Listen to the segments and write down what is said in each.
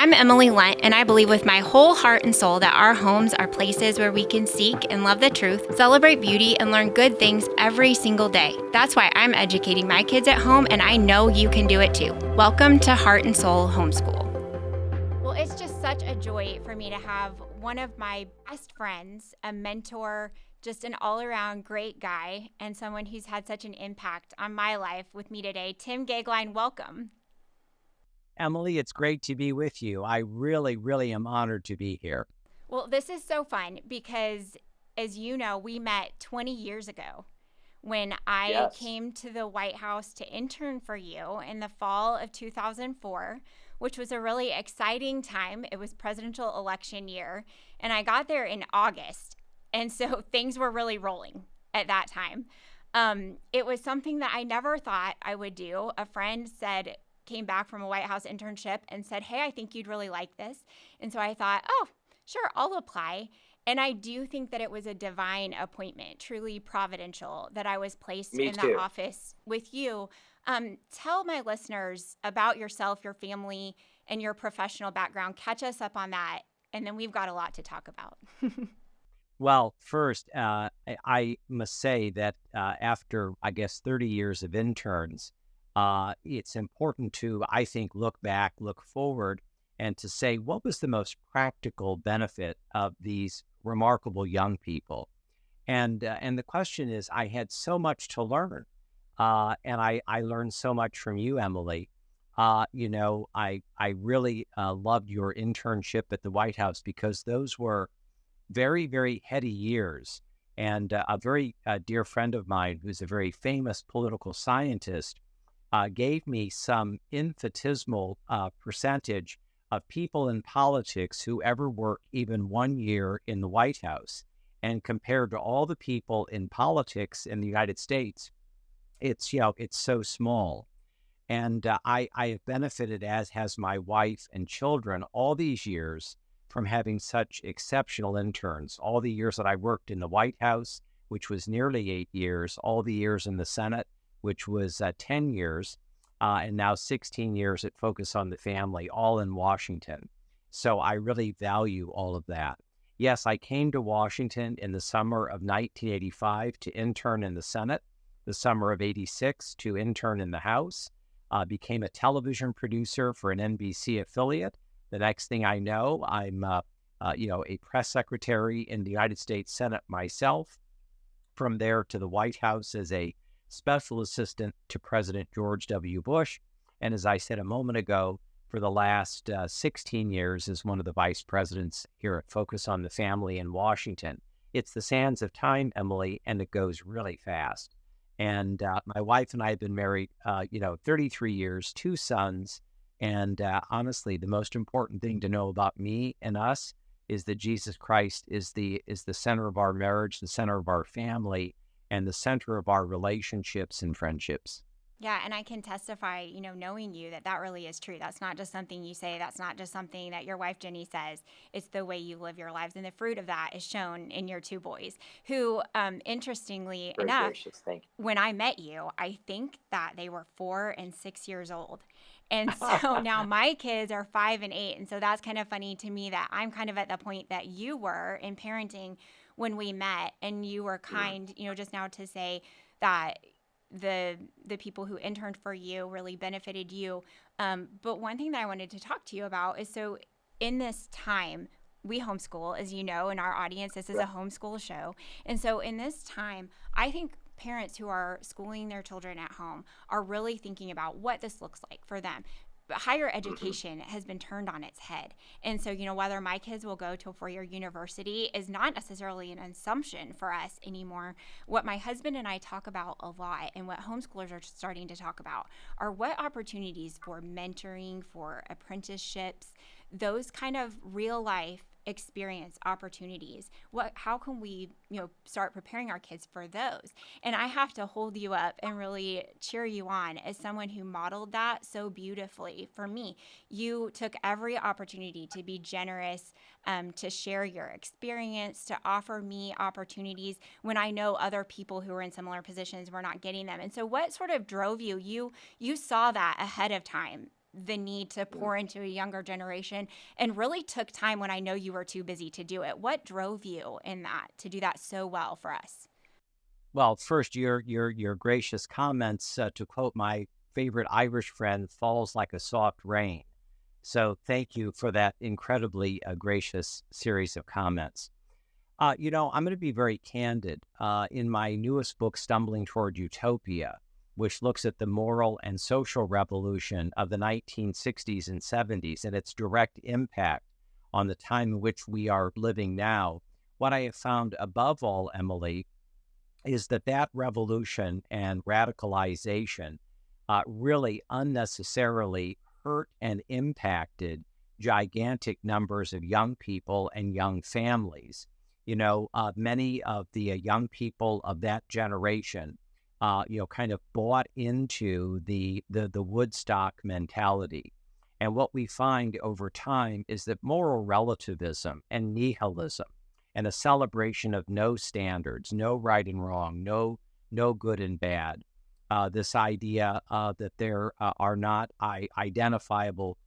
I'm Emilie Lunt, and I believe with my whole heart and soul that our homes are places where we can seek and love the truth, celebrate beauty, and learn good things every single day. That's why I'm educating my kids at home, and I know you can do it too. Welcome to Heart and Soul Homeschool. Well, it's just such a joy for me to have one of my best friends, a mentor, just an all-around great guy, and someone who's had such an impact on my life with me today. Tim Goeglein, welcome. Emilie, it's great to be with you. I really, really am honored to be here. Well, this is so fun because, as you know, we met 20 years ago when I came to the White House to intern for you in the fall of 2004, which was a really exciting time. It was presidential election year, and I got there in August, and so things were really rolling at that time. It was something that I never thought I would do. A friend came back from a White House internship and said, "Hey, I think you'd really like this." And so I thought, oh, sure, I'll apply. And I do think that it was a divine appointment, truly providential, that I was placed in the office with you. Tell my listeners about yourself, your family, and your professional background. Catch us up on that. And then we've got a lot to talk about. Well, first, I must say that after, 30 years of interns, it's important to, I think, look back, look forward, and to say, what was the most practical benefit of these remarkable young people? And the question is, I had so much to learn, and I learned so much from you, Emilie. I really loved your internship at the White House because those were very, very heady years. And a very dear friend of mine, who's a very famous political scientist, gave me some infinitesimal percentage of people in politics who ever worked even 1 year in the White House. And compared to all the people in politics in the United States, it's so small. And I have benefited, as has my wife and children, all these years from having such exceptional interns. All the years that I worked in the White House, which was nearly 8 years, all the years in the Senate, which was 10 years, and now 16 years at Focus on the Family, all in Washington. So I really value all of that. Yes, I came to Washington in the summer of 1985 to intern in the Senate, the summer of 86 to intern in the House, became a television producer for an NBC affiliate. The next thing I know, I'm a press secretary in the United States Senate myself. From there to the White House as a special assistant to President George W. Bush. And as I said a moment ago, for the last 16 years as one of the vice presidents here at Focus on the Family in Washington. It's the sands of time, Emilie, and it goes really fast. And my wife and I have been married, 33 years, 2 sons. And honestly, the most important thing to know about me and us is that Jesus Christ is the center of our marriage, the center of our family, and the center of our relationships and friendships. Yeah, and I can testify, knowing you, that really is true. That's not just something you say. That's not just something that your wife, Jenny, says. It's the way you live your lives. And the fruit of that is shown in your 2 boys, who, interestingly Very enough, gracious, thank you. when I met you, I think that they were 4 and 6 years old. And so now my kids are 5 and 8. And so that's kind of funny to me that I'm kind of at the point that you were in parenting when we met. And you were kind, just now to say that the people who interned for you really benefited you. But one thing that I wanted to talk to you about is, so in this time, we homeschool, as you know, in our audience, this is a homeschool show. And so in this time, I think parents who are schooling their children at home are really thinking about what this looks like for them. But higher education has been turned on its head. And so, whether my kids will go to a 4-year university is not necessarily an assumption for us anymore. What my husband and I talk about a lot, and what homeschoolers are starting to talk about, are what opportunities for mentoring, for apprenticeships, those kind of real life experience opportunities. How can we, start preparing our kids for those? And I have to hold you up and really cheer you on as someone who modeled that so beautifully for me. You took every opportunity to be generous, to share your experience, to offer me opportunities when I know other people who were in similar positions were not getting them. And so what sort of drove you? You saw that ahead of time the need to pour into a younger generation and really took time when I know you were too busy to do it. What drove you in that to do that so well for us? Well, first, your gracious comments, to quote my favorite Irish friend, falls like a soft rain. So thank you for that incredibly gracious series of comments. I'm going to be very candid. In my newest book, Stumbling Toward Utopia, which looks at the moral and social revolution of the 1960s and 70s and its direct impact on the time in which we are living now, what I have found above all, Emilie, is that revolution and radicalization really unnecessarily hurt and impacted gigantic numbers of young people and young families. Many of the young people of that generation, kind of bought into the Woodstock mentality. And what we find over time is that moral relativism and nihilism and a celebration of no standards, no right and wrong, no good and bad, this idea that there are not identifiable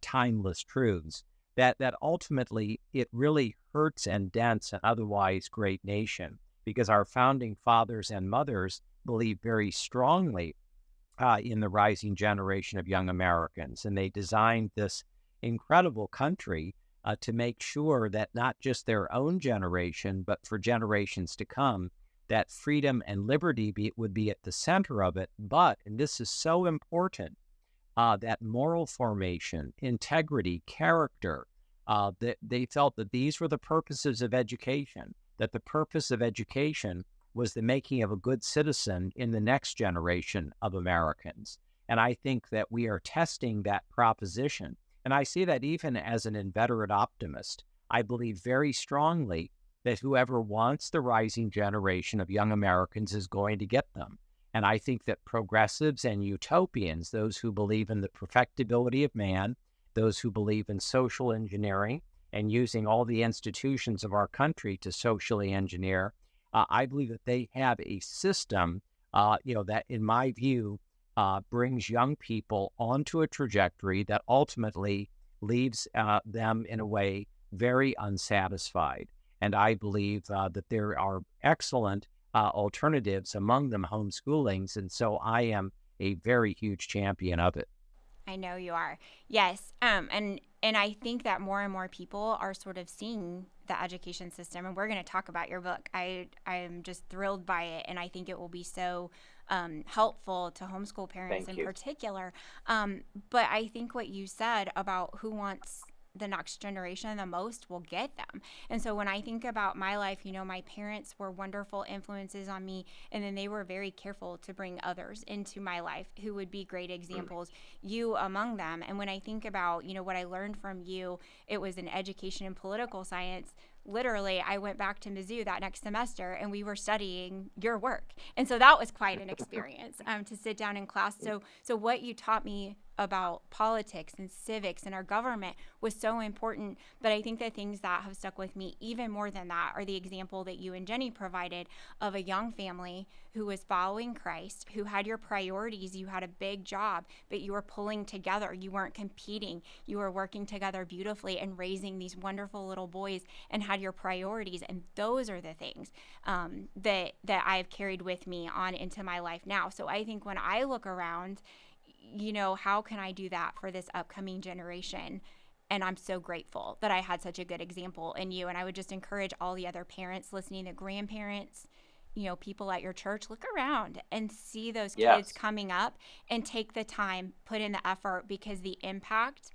timeless truths, that ultimately it really hurts and dents an otherwise great nation, because our founding fathers and mothers believed very strongly in the rising generation of young Americans. And they designed this incredible country to make sure that not just their own generation, but for generations to come, that freedom and liberty would be at the center of it. But, and this is so important, that moral formation, integrity, character, that they felt that these were the purposes of education, that the purpose of education was the making of a good citizen in the next generation of Americans. And I think that we are testing that proposition. And I see that even as an inveterate optimist. I believe very strongly that whoever wants the rising generation of young Americans is going to get them. And I think that progressives and utopians, those who believe in the perfectibility of man, those who believe in social engineering and using all the institutions of our country to socially engineer, I believe that they have a system, that in my view, brings young people onto a trajectory that ultimately leaves them in a way very unsatisfied. And I believe that there are excellent alternatives, among them homeschoolings. And so I am a very huge champion of it. I know you are. Yes. And I think that more and more people are sort of seeing the education system, and we're going to talk about your book. I'm just thrilled by it, and I think it will be so helpful to homeschool parents in particular. But I think what you said about who wants the next generation the most will get them. And so when I think about my life, my parents were wonderful influences on me, and then they were very careful to bring others into my life who would be great examples, you among them. And when I think about, what I learned from you, it was in education and political science. Literally, I went back to Mizzou that next semester and we were studying your work. And so that was quite an experience to sit down in class. So what you taught me about politics and civics and our government was so important. But I think the things that have stuck with me even more than that are the example that you and Jenny provided of a young family who was following Christ, who had your priorities. You had a big job, but you were pulling together. You weren't competing. You were working together beautifully and raising these wonderful little boys and had your priorities. And those are the things that I've carried with me on into my life now. So I think when I look around, how can I do that for this upcoming generation? And I'm so grateful that I had such a good example in you. And I would just encourage all the other parents listening, the grandparents, people at your church, look around and see those kids coming up and take the time, put in the effort, because the impact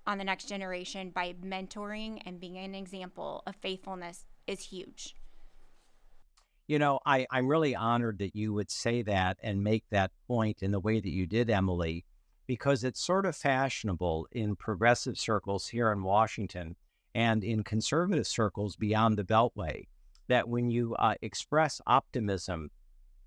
on the next generation by mentoring and being an example of faithfulness is huge. I'm really honored that you would say that and make that point in the way that you did, Emilie, because it's sort of fashionable in progressive circles here in Washington and in conservative circles beyond the Beltway that when you express optimism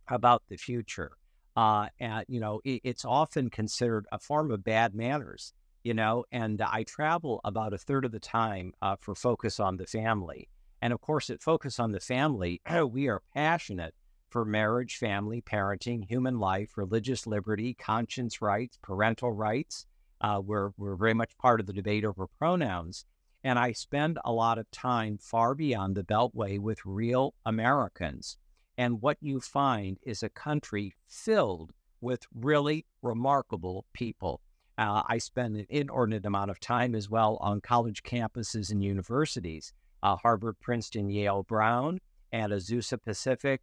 about the future, it's often considered a form of bad manners, and I travel about a third of the time for Focus on the Family. And of course, at Focus on the Family, we are passionate for marriage, family, parenting, human life, religious liberty, conscience rights, parental rights. We're very much part of the debate over pronouns. And I spend a lot of time far beyond the Beltway with real Americans. And what you find is a country filled with really remarkable people. I spend an inordinate amount of time as well on college campuses and universities, Harvard, Princeton, Yale, Brown, and Azusa Pacific,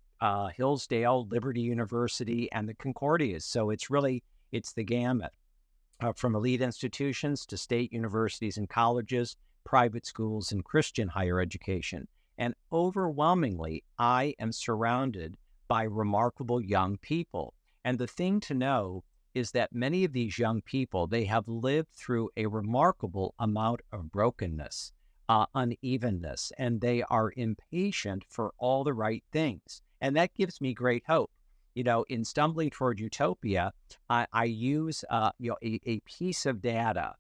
Hillsdale, Liberty University, and the Concordias. So it's the gamut, from elite institutions to state universities and colleges, private schools, and Christian higher education. And overwhelmingly, I am surrounded by remarkable young people. And the thing to know is that many of these young people, they have lived through a remarkable amount of brokenness, unevenness, and they are impatient for all the right things. And that gives me great hope. In Stumbling Toward Utopia, I use a piece of data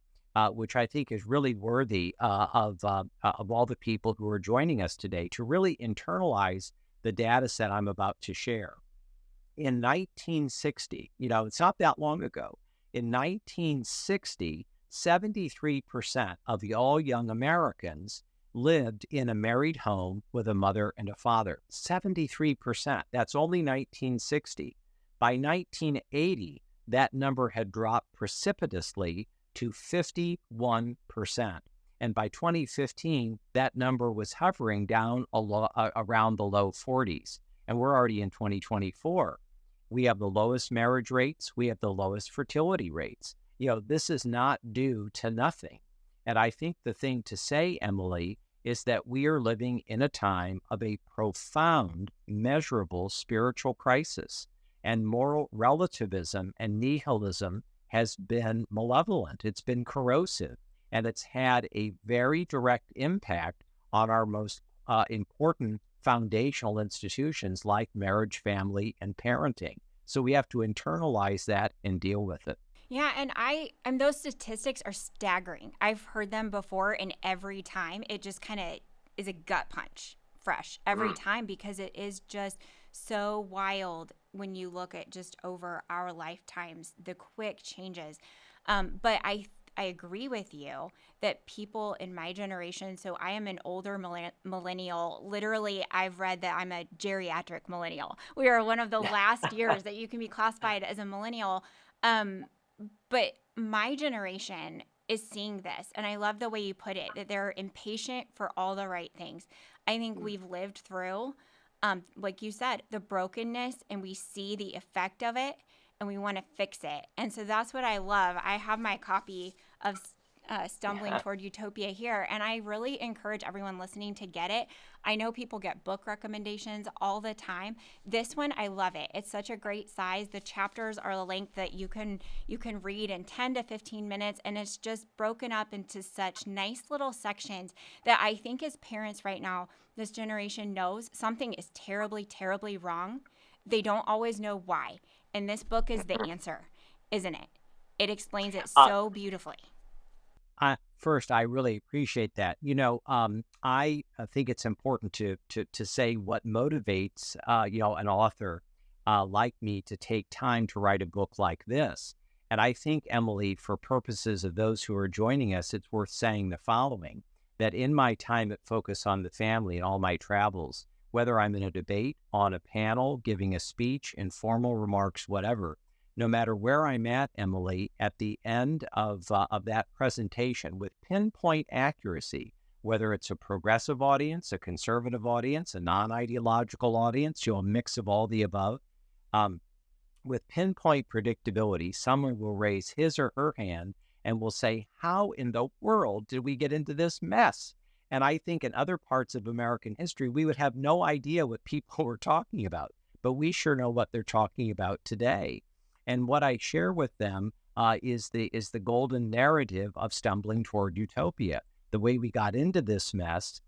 which I think is really worthy of all the people who are joining us today to really internalize the data set I'm about to share. In 1960, it's not that long ago, in 1960, 73% of the all young Americans lived in a married home with a mother and a father. 73%. That's only 1960. By 1980, that number had dropped precipitously to 51%. And by 2015, that number was hovering down around the low 40s. And we're already in 2024. We have the lowest marriage rates. We have the lowest fertility rates. This is not due to nothing. And I think the thing to say, Emilie, is that we are living in a time of a profound, measurable spiritual crisis. And moral relativism and nihilism has been malevolent. It's been corrosive. And it's had a very direct impact on our most important foundational institutions like marriage, family, and parenting. So we have to internalize that and deal with it. Yeah, and those statistics are staggering. I've heard them before, and every time it just kind of is a gut punch, fresh every time, because it is just so wild when you look at just over our lifetimes, the quick changes. But I agree with you that people in my generation, so I am an older millennial. Literally, I've read that I'm a geriatric millennial. We are one of the last years that you can be classified as a millennial. But my generation is seeing this, and I love the way you put it, that they're impatient for all the right things. I think we've lived through, like you said, the brokenness, and we see the effect of it, and we want to fix it. And so that's what I love. I have my copy of Stumbling Toward Utopia here, and I really encourage everyone listening to get it. I know people get book recommendations all the time. This one, I love it. It's such a great size. The chapters are the length that you can read in 10 to 15 minutes, and it's just broken up into such nice little sections that I think as parents right now, this generation knows something is terribly, terribly wrong. They don't always know why. And this book is the answer, isn't it? It explains it so beautifully. First, I really appreciate that. I think it's important to say what motivates, an author like me to take time to write a book like this. And I think, Emilie, for purposes of those who are joining us, it's worth saying the following, that in my time at Focus on the Family and all my travels, whether I'm in a debate, on a panel, giving a speech, informal remarks, whatever, no matter where I'm at, Emilie, at the end of that presentation, with pinpoint accuracy, whether it's a progressive audience, a conservative audience, a non-ideological audience, a mix of all the above, with pinpoint predictability, someone will raise his or her hand and will say, how in the world did we get into this mess? And I think in other parts of American history, we would have no idea what people were talking about, but we sure know what they're talking about today. And what I share with them is the golden narrative of Stumbling Toward Utopia. The way we got into this mess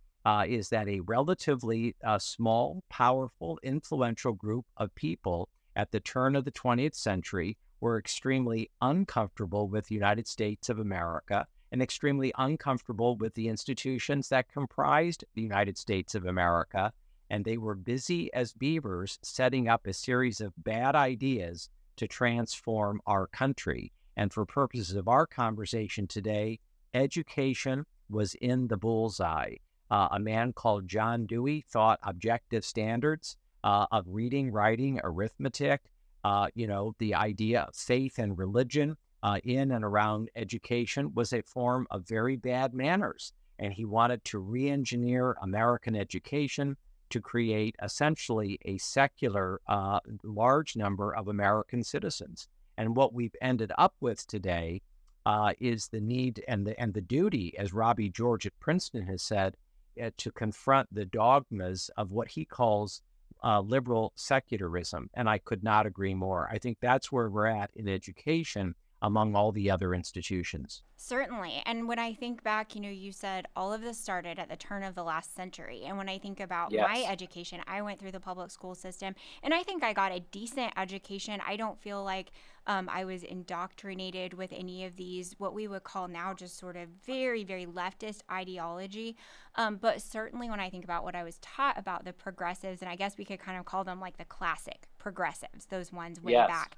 is that a relatively small, powerful, influential group of people at the turn of the 20th century were extremely uncomfortable with the United States of America and extremely uncomfortable with the institutions that comprised the United States of America. And they were busy as beavers setting up a series of bad ideas to transform our country. And for purposes of our conversation today, education was in the bullseye. A man called John Dewey thought objective standards of reading, writing, arithmetic, the idea of faith and religion in and around education was a form of very bad manners. And he wanted to re-engineer American education to create essentially a secular large number of American citizens. And what we've ended up with today is the need and the duty, as Robbie George at Princeton has said, to confront the dogmas of what he calls liberal secularism. And I could not agree more. I think that's where we're at in education among all the other institutions. Certainly. And when I think back, you said all of this started at the turn of the last century. And when I think about my education, I went through the public school system, and I think I got a decent education. I don't feel like I was indoctrinated with any of these, what we would call now just sort of very, very leftist ideology. But certainly when I think about what I was taught about the progressives, and I guess we could kind of call them like the classic progressives, those ones way back,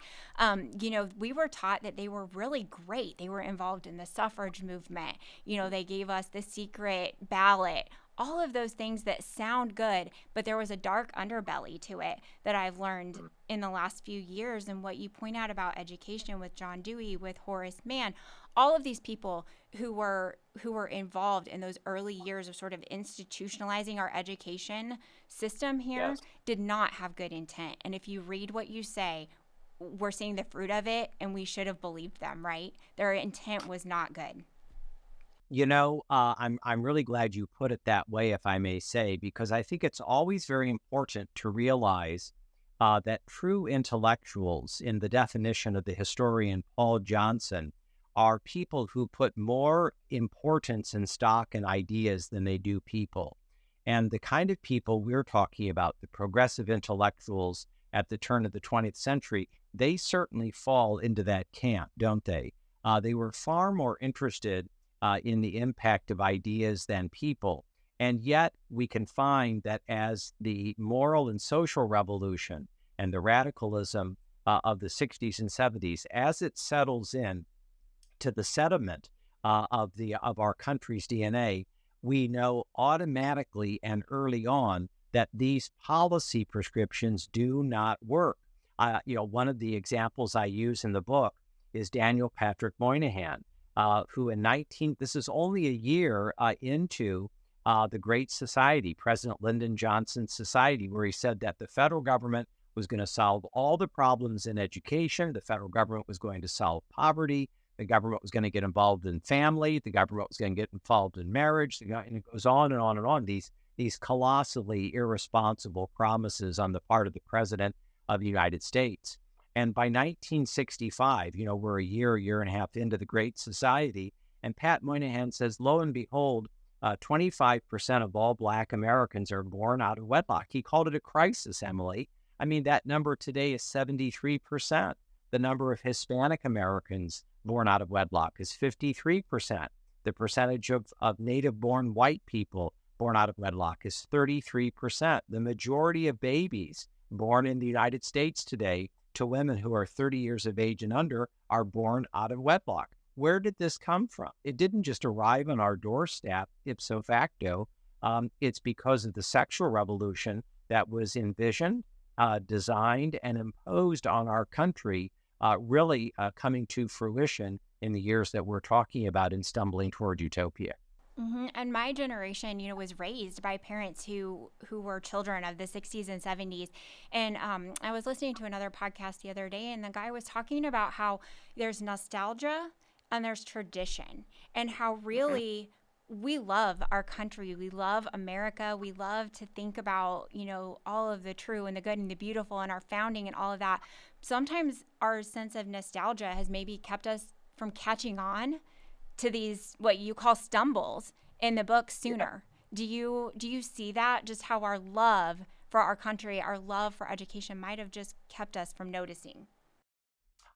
we were taught that they were really great. They were involved in the suffrage movement. They gave us the secret ballot, all of those things that sound good, but there was a dark underbelly to it that I've learned in the last few years. And what you point out about education with John Dewey, with Horace Mann, all of these people who were involved in those early years of sort of institutionalizing our education system here did not have good intent. And if you read what you say, we're seeing the fruit of it, and we should have believed them, right? Their intent was not good. I'm really glad you put it that way, if I may say, because I think it's always very important to realize that true intellectuals, in the definition of the historian Paul Johnson, are people who put more importance and stock in ideas than they do people. And the kind of people we're talking about, the progressive intellectuals at the turn of the 20th century, they certainly fall into that camp, don't they? They were far more interested in the impact of ideas than people. And yet we can find that as the moral and social revolution and the radicalism of the 60s and 70s, as it settles in to the sediment of our country's DNA, we know automatically and early on that these policy prescriptions do not work. One of the examples I use in the book is Daniel Patrick Moynihan, who this is only a year into the Great Society, President Lyndon Johnson's society, where he said that the federal government was going to solve all the problems in education. The federal government was going to solve poverty. The government was going to get involved in family. The government was going to get involved in marriage. And it goes on and on and on. These colossally irresponsible promises on the part of the President of the United States. And by 1965, we're a year and a half into the Great Society, and Pat Moynihan says, lo and behold, 25% of all Black Americans are born out of wedlock. He called it a crisis, Emilie. I mean, that number today is 73%. The number of Hispanic Americans born out of wedlock is 53%. The percentage of native-born white people born out of wedlock is 33%. The majority of babies born in the United States today to women who are 30 years of age and under are born out of wedlock. Where did this come from? It didn't just arrive on our doorstep ipso facto. It's because of the sexual revolution that was envisioned, designed, and imposed on our country, really coming to fruition in the years that we're talking about in Stumbling Toward Utopia. Mm-hmm. And my generation, was raised by parents who were children of the 60s and 70s. And I was listening to another podcast the other day, and the guy was talking about how there's nostalgia and there's tradition, and how really we love our country. We love America. We love to think about, all of the true and the good and the beautiful and our founding and all of that. Sometimes our sense of nostalgia has maybe kept us from catching on to these, what you call stumbles in the book sooner. Yeah. Do you see that? Just how our love for our country, our love for education might have just kept us from noticing.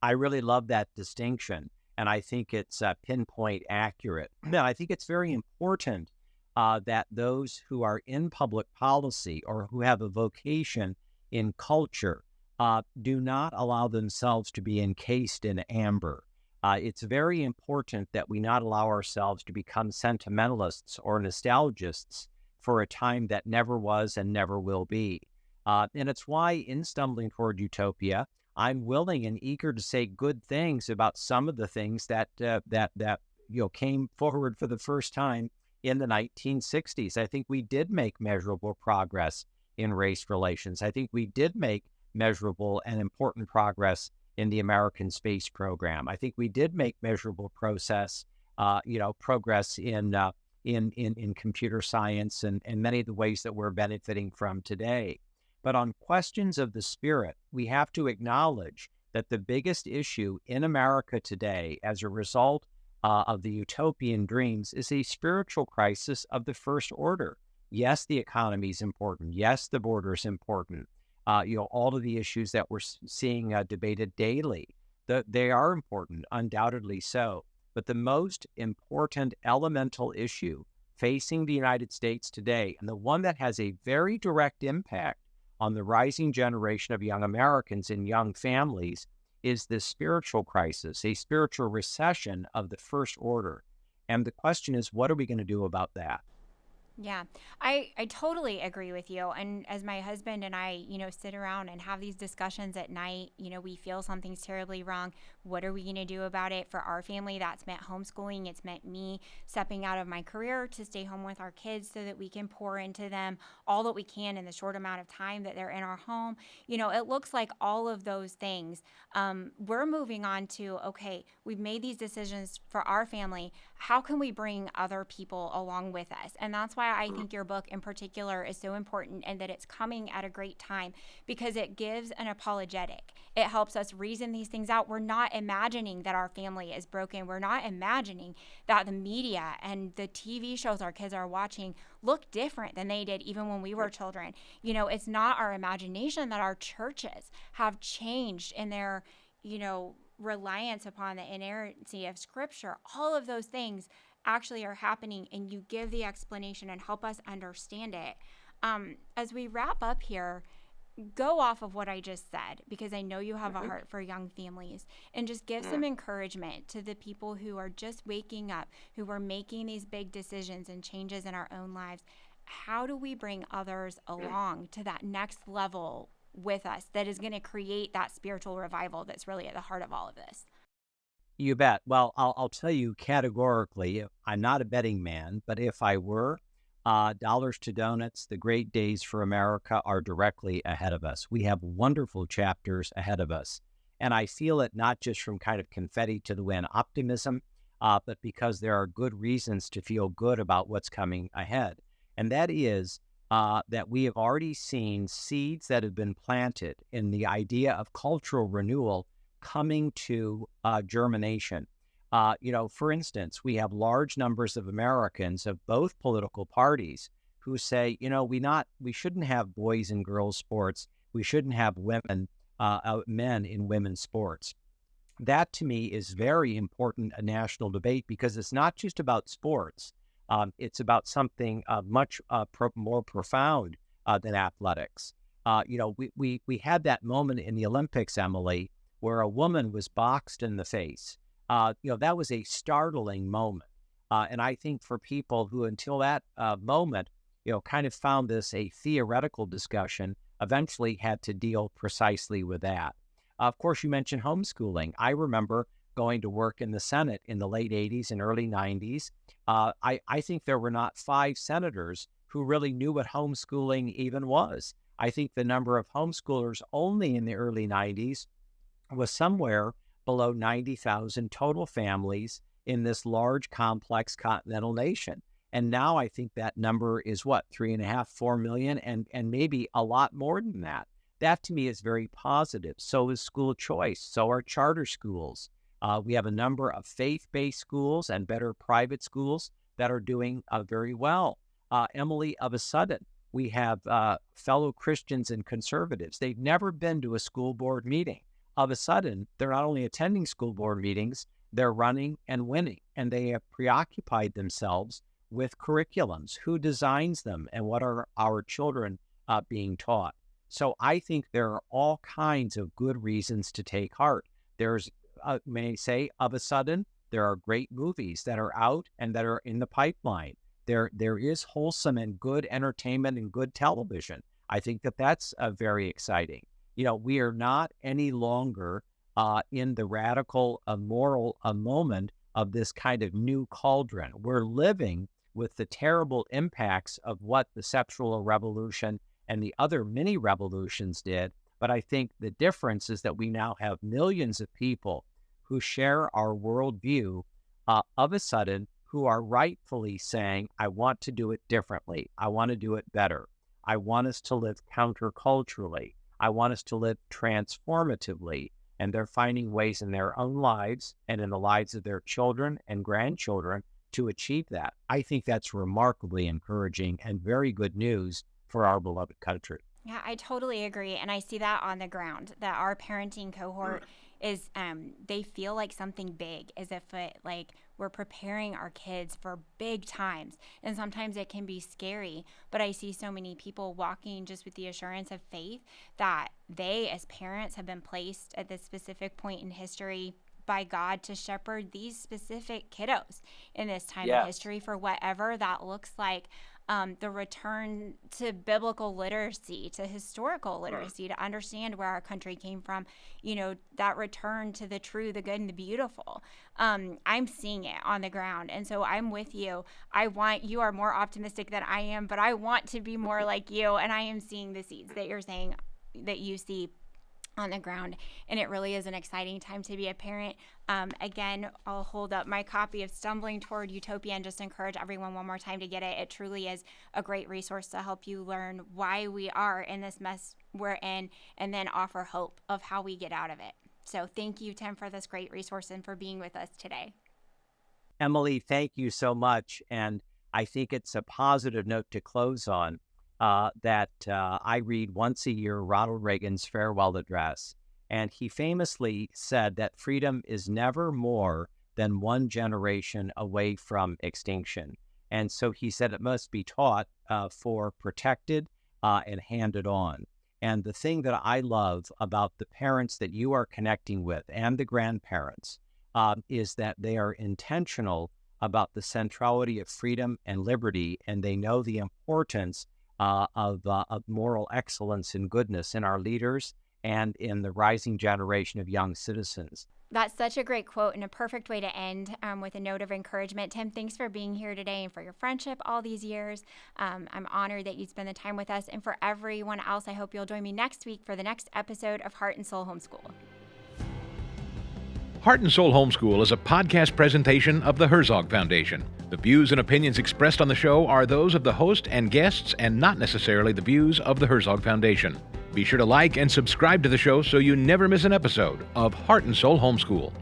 I really love that distinction, and I think it's pinpoint accurate. Now, I think it's very important that those who are in public policy or who have a vocation in culture do not allow themselves to be encased in amber. It's very important that we not allow ourselves to become sentimentalists or nostalgists for a time that never was and never will be. And it's why in Stumbling Toward Utopia, I'm willing and eager to say good things about some of the things that came forward for the first time in the 1960s. I think we did make measurable progress in race relations. I think we did make measurable and important progress in the American space program. I think we did make measurable progress in computer science and many of the ways that we're benefiting from today. But on questions of the spirit, we have to acknowledge that the biggest issue in America today, as a result of the utopian dreams, is a spiritual crisis of the first order. Yes, the economy is important. Yes, the border is important. All of the issues that we're seeing debated daily, they are important, undoubtedly so. But the most important elemental issue facing the United States today, and the one that has a very direct impact on the rising generation of young Americans and young families, is this spiritual crisis, a spiritual recession of the first order. And the question is, what are we going to do about that? Yeah, I totally agree with you. And as my husband and I, sit around and have these discussions at night, we feel something's terribly wrong. What are we going to do about it? For our family, that's meant homeschooling. It's meant me stepping out of my career to stay home with our kids so that we can pour into them all that we can in the short amount of time that they're in our home. It looks like all of those things. We're moving on to, okay, we've made these decisions for our family. How can we bring other people along with us? And that's why I think your book in particular is so important, and that it's coming at a great time, because it gives an apologetic. It helps us reason these things out. We're not imagining that our family is broken. We're not imagining that the media and the TV shows our kids are watching look different than they did even when we were children. It's not our imagination that our churches have changed in their, reliance upon the inerrancy of Scripture. All of those things actually are happening, and you give the explanation and help us understand it. As we wrap up here, go off of what I just said, because I know you have a heart for young families, and just give some encouragement to the people who are just waking up, who are making these big decisions and changes in our own lives. How do we bring others along to that next level with us that is going to create that spiritual revival that's really at the heart of all of this? You bet. Well, I'll tell you categorically, I'm not a betting man, but if I were, dollars to donuts, the great days for America are directly ahead of us. We have wonderful chapters ahead of us. And I feel it not just from kind of confetti to the wind optimism, but because there are good reasons to feel good about what's coming ahead. And that is that we have already seen seeds that have been planted in the idea of cultural renewal coming to germination. For instance, we have large numbers of Americans of both political parties who say, we shouldn't have boys and girls sports. We shouldn't have men in women's sports. That to me is very important, a national debate, because it's not just about sports. It's about something much more profound than athletics. We had that moment in the Olympics, Emilie, where a woman was boxed in the face. That was a startling moment. And I think for people who until that moment, kind of found this a theoretical discussion, eventually had to deal precisely with that. Of course, you mentioned homeschooling. I remember going to work in the Senate in the late 80s and early 90s. I think there were not 5 senators who really knew what homeschooling even was. I think the number of homeschoolers only in the early 90s was somewhere below 90,000 total families in this large, complex continental nation. And now I think that number is 3.5, 4 million, and maybe a lot more than that. That to me is very positive. So is school choice. So are charter schools. We have a number of faith-based schools and better private schools that are doing very well. Emilie, of a sudden, we have fellow Christians and conservatives. They've never been to a school board meeting. Of a sudden, they're not only attending school board meetings, they're running and winning, and they have preoccupied themselves with curriculums, who designs them, and what are our children being taught. So I think there are all kinds of good reasons to take heart. There's may I say, of a sudden, there are great movies that are out and that are in the pipeline. There is wholesome and good entertainment and good television. I think that that's very exciting. We are not any longer in the radical moral moment of this kind of new cauldron. We're living with the terrible impacts of what the sexual revolution and the other mini revolutions did. But I think the difference is that we now have millions of people who share our worldview of a sudden, who are rightfully saying, I want to do it differently. I want to do it better. I want us to live counterculturally. I want us to live transformatively. And they're finding ways in their own lives and in the lives of their children and grandchildren to achieve that. I think that's remarkably encouraging and very good news for our beloved country. Yeah, I totally agree. And I see that on the ground, that our parenting cohort is, they feel like something big, as if we're preparing our kids for big times. And sometimes it can be scary, but I see so many people walking just with the assurance of faith that they, as parents, have been placed at this specific point in history by God to shepherd these specific kiddos in this time of history for whatever that looks like. The return to biblical literacy, to historical literacy, to understand where our country came from, that return to the true, the good, and the beautiful. I'm seeing it on the ground. And so I'm with you. You are more optimistic than I am, but I want to be more like you. And I am seeing the seeds that you're saying that you see on the ground, and it really is an exciting time to be a parent. Again, I'll hold up my copy of Stumbling Toward Utopia and just encourage everyone one more time to get it. It truly is a great resource to help you learn why we are in this mess we're in, and then offer hope of how we get out of it. So thank you, Tim, for this great resource and for being with us today. Emilie, thank you so much. And I think it's a positive note to close on. That I read once a year Ronald Reagan's farewell address. And he famously said that freedom is never more than one generation away from extinction. And so he said it must be taught for protected and handed on. And the thing that I love about the parents that you are connecting with and the grandparents is that they are intentional about the centrality of freedom and liberty, and they know the importance of moral excellence and goodness in our leaders and in the rising generation of young citizens. That's such a great quote and a perfect way to end with a note of encouragement. Tim, thanks for being here today and for your friendship all these years. I'm honored that you'd spend the time with us. And for everyone else, I hope you'll join me next week for the next episode of Heart and Soul Homeschool. Heart and Soul Homeschool is a podcast presentation of the Herzog Foundation. The views and opinions expressed on the show are those of the host and guests and not necessarily the views of the Herzog Foundation. Be sure to like and subscribe to the show so you never miss an episode of Heart and Soul Homeschool.